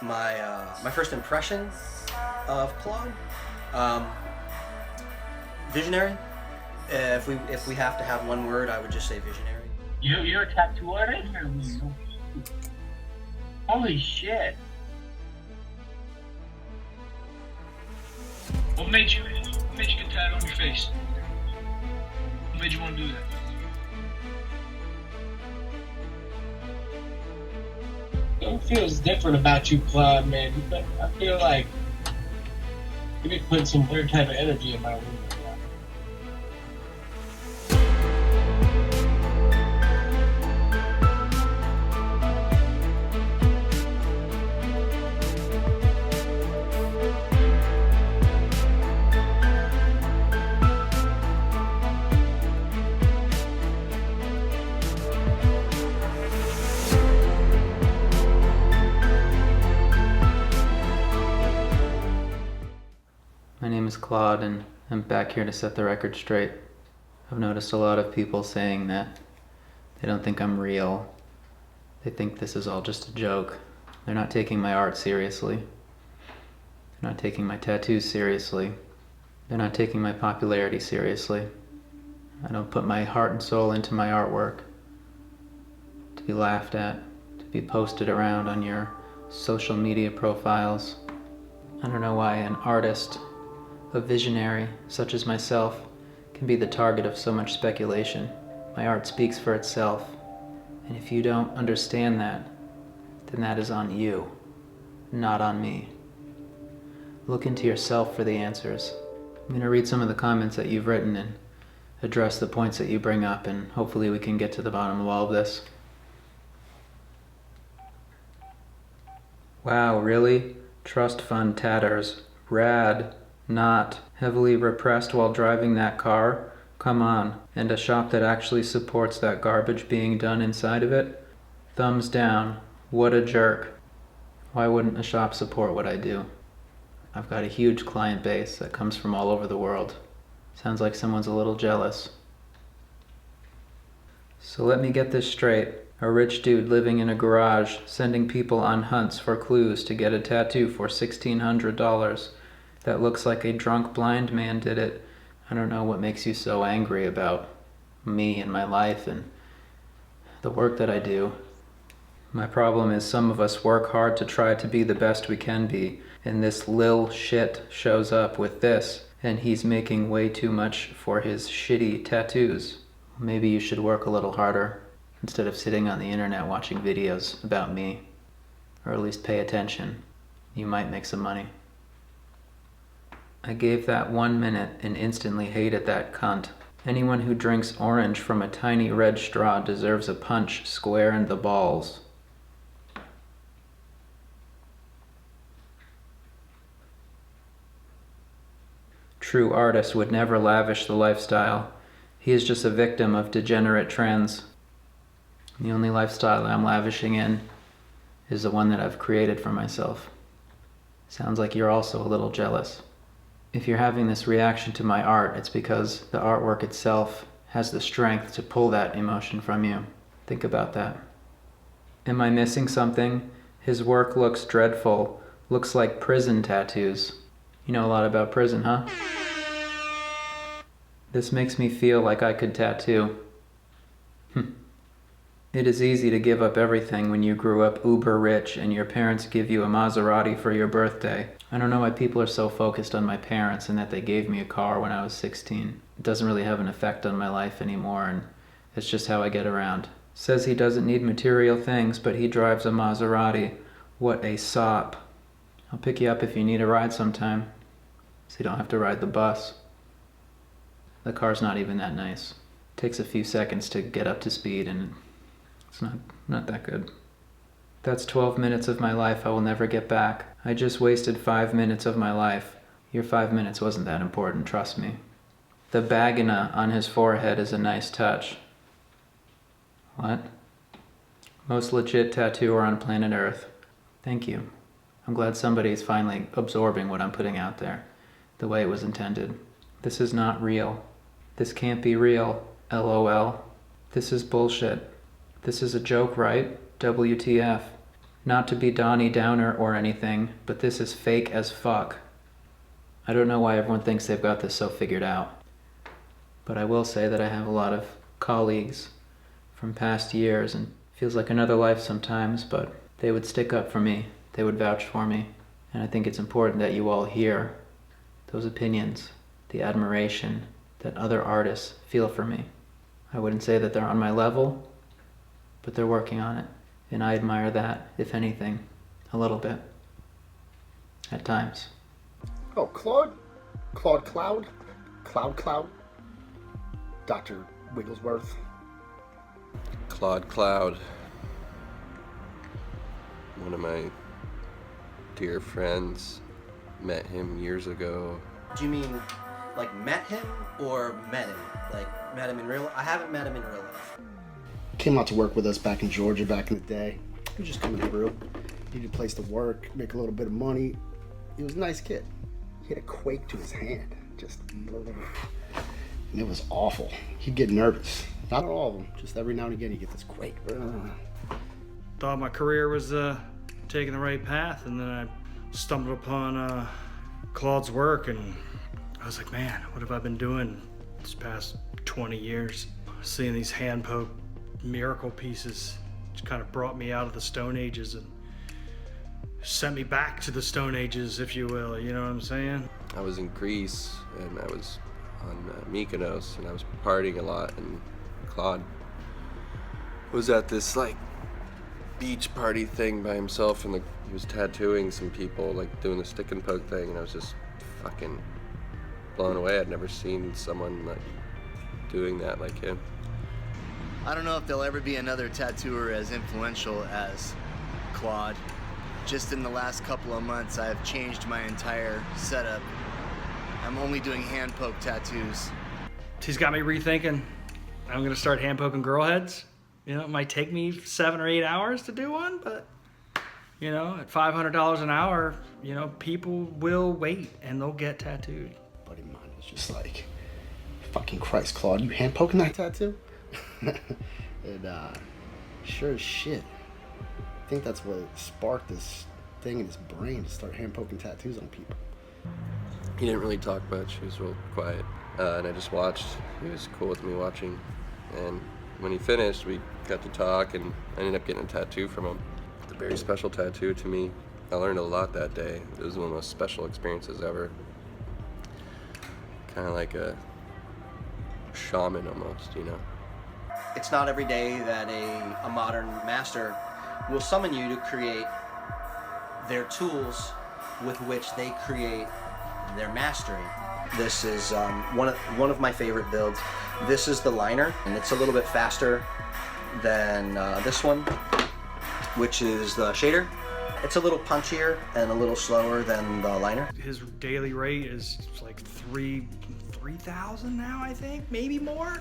my first impression of Klaude, visionary. If we have to have one word, I would just say visionary. You're a tattoo artist? Holy shit! What made you get tattooed on your face? What made you want to do that? What feels different about you, Klaude, man? I feel like you be putting some weird type of energy in my room right now. My name is Claude, and I'm back here to set the record straight. I've noticed a lot of people saying that they don't think I'm real. They think this is all just a joke. They're not taking my art seriously. They're not taking my tattoos seriously. They're not taking my popularity seriously. I don't put my heart and soul into my artwork to be laughed at, to be posted around on your social media profiles. I don't know why an artist, a visionary such as myself, can be the target of so much speculation. My art speaks for itself, and if you don't understand that, then that is on you, not on me. Look into yourself for the answers. I'm going to read some of the comments that you've written and address the points that you bring up, and hopefully we can get to the bottom of all of this. Wow, really? Trust fund tatters. Rad. Not. Heavily repressed while driving that car? Come on. And a shop that actually supports that garbage being done inside of it? Thumbs down. What a jerk. Why wouldn't a shop support what I do? I've got a huge client base that comes from all over the world. Sounds like someone's a little jealous. So let me get this straight. A rich dude living in a garage, sending people on hunts for clues to get a tattoo for $1,600. That looks like a drunk blind man did it. I don't know what makes you so angry about me and my life and the work that I do. My problem is some of us work hard to try to be the best we can be, and this lil shit shows up with this, and he's making way too much for his shitty tattoos. Maybe you should work a little harder instead of sitting on the internet watching videos about me. Or at least pay attention. You might make some money. I gave that 1 minute and instantly hated that cunt. Anyone who drinks orange from a tiny red straw deserves a punch square in the balls. True artist would never lavish the lifestyle. He is just a victim of degenerate trends. The only lifestyle I'm lavishing in is the one that I've created for myself. Sounds like you're also a little jealous. If you're having this reaction to my art, it's because the artwork itself has the strength to pull that emotion from you. Think about that. Am I missing something? His work looks dreadful. Looks like prison tattoos. You know a lot about prison, huh? This makes me feel like I could tattoo. It is easy to give up everything when you grew up uber rich and your parents give you a Maserati for your birthday. I don't know why people are so focused on my parents and that they gave me a car when I was 16. It doesn't really have an effect on my life anymore, and it's just how I get around. Says he doesn't need material things, but he drives a Maserati. What a sop. I'll pick you up if you need a ride sometime, so you don't have to ride the bus. The car's not even that nice. It takes a few seconds to get up to speed, and it's not that good. That's 12 minutes of my life I will never get back. I just wasted 5 minutes of my life. Your 5 minutes wasn't that important, trust me. The bagana on his forehead is a nice touch. What? Most legit tattooer on planet Earth. Thank you. I'm glad somebody's finally absorbing what I'm putting out there, the way it was intended. This is not real. This can't be real. LOL. This is bullshit. This is a joke, right? WTF. Not to be Donnie Downer or anything, but this is fake as fuck. I don't know why everyone thinks they've got this so figured out. But I will say that I have a lot of colleagues from past years, and it feels like another life sometimes, but they would stick up for me. They would vouch for me. And I think it's important that you all hear those opinions, the admiration that other artists feel for me. I wouldn't say that they're on my level, but they're working on it. And I admire that, if anything, a little bit. At times. Oh, Klaude Cloud? Klaude Cloud? Dr. Wigglesworth? Todd Cloud. One of my dear friends. Met him years ago. Do you mean like met him or met him? Like met him in real? I haven't met him in real life. Came out to work with us back in Georgia back in the day. He was just coming through. Needed a place to work, make a little bit of money. He was a nice kid. He had a quake to his hand. Just, and it was awful. He'd get nervous. Not all of them, just every now and again he'd get this quake. Thought my career was taking the right path, and then I stumbled upon Claude's work, and I was like, man, what have I been doing this past 20 years? Seeing these hand-poked miracle pieces just kind of brought me out of the Stone Ages and sent me back to the Stone Ages, if you will, you know what I'm saying? I was in Greece and I was on Mykonos and I was partying a lot, and Claude was at this like beach party thing by himself, and he was tattooing some people, like doing the stick and poke thing, and I was just fucking blown away. I'd never seen someone like doing that like him. I don't know if there'll ever be another tattooer as influential as Claude. Just in the last couple of months, I've changed my entire setup. I'm only doing hand poke tattoos. He's got me rethinking. I'm gonna start hand poking girl heads. You know, it might take me 7 or 8 hours to do one, but you know, at $500 an hour, you know, people will wait and they'll get tattooed. Buddy of mine was just like, fucking Christ, Claude, you hand poking that tattoo? And sure as shit. I think that's what sparked this thing in his brain to start hand poking tattoos on people. He didn't really talk much. He was real quiet, and I just watched. He was cool with me watching, and when he finished, we got to talk, and I ended up getting a tattoo from him. It's a very special tattoo to me. I learned a lot that day. It was one of the most special experiences ever. Kind of like a shaman almost, you know? It's not every day that a modern master will summon you to create their tools with which they create their mastery. This is one of my favorite builds. This is the liner, and it's a little bit faster than this one, which is the shader. It's a little punchier and a little slower than the liner. His daily rate is like 3,000 now, I think, maybe more.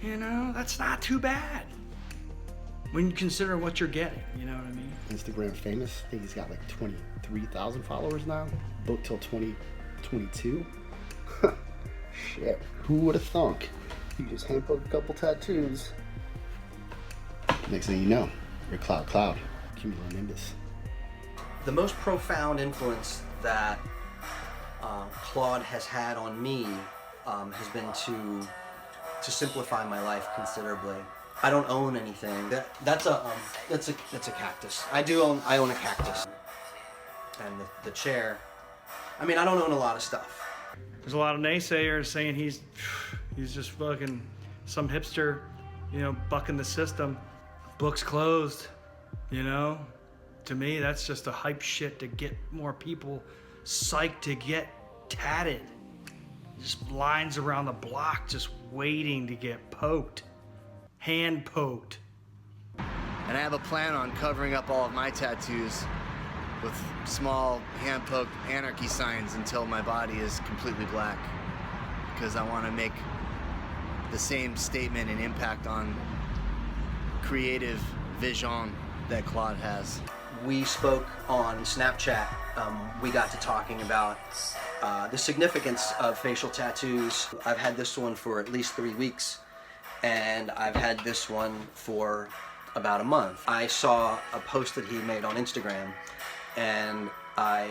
You know, that's not too bad when you consider what you're getting, you know what I mean? Instagram famous. I think he's got like 23,000 followers now. Booked till 2022. Shit, who would have thunk? You just hand poke a couple tattoos. Next thing you know, you're Klaude Cloud, cumulonimbus. The most profound influence that Claude has had on me has been to simplify my life considerably. I don't own anything. That's a cactus. I own a cactus. And the chair. I mean, I don't own a lot of stuff. There's a lot of naysayers saying he's just fucking some hipster, you know, bucking the system. Book's closed, you know? To me, that's just a hype shit to get more people psyched to get tatted. Just lines around the block just waiting to get poked. Hand poked. And I have a plan on covering up all of my tattoos with small hand-poked anarchy signs until my body is completely black, because I want to make the same statement and impact on creative vision that Claude has. We spoke on Snapchat. We got to talking about the significance of facial tattoos. I've had this one for at least 3 weeks, and I've had this one for about a month. I saw a post that he made on Instagram, and I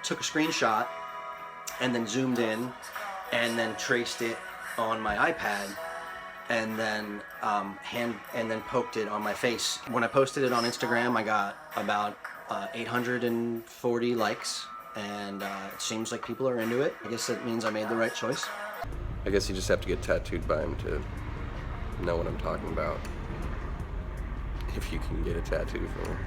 took a screenshot and then zoomed in and then traced it on my iPad and then poked it on my face. When I posted it on Instagram, I got about 840 likes, and it seems like people are into it. I guess that means I made the right choice. I guess you just have to get tattooed by him to know what I'm talking about. If you can get a tattoo from him.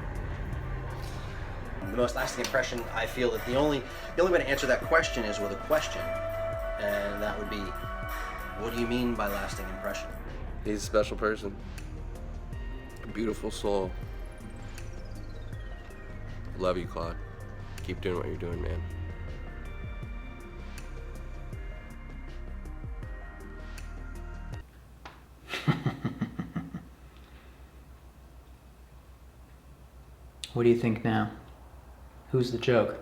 The most lasting impression, I feel that the only way to answer that question is with a question, and that would be, what do you mean by lasting impression? He's a special person. A beautiful soul. Love you, Claude. Keep doing what you're doing, man. What do you think now? Who's the joke?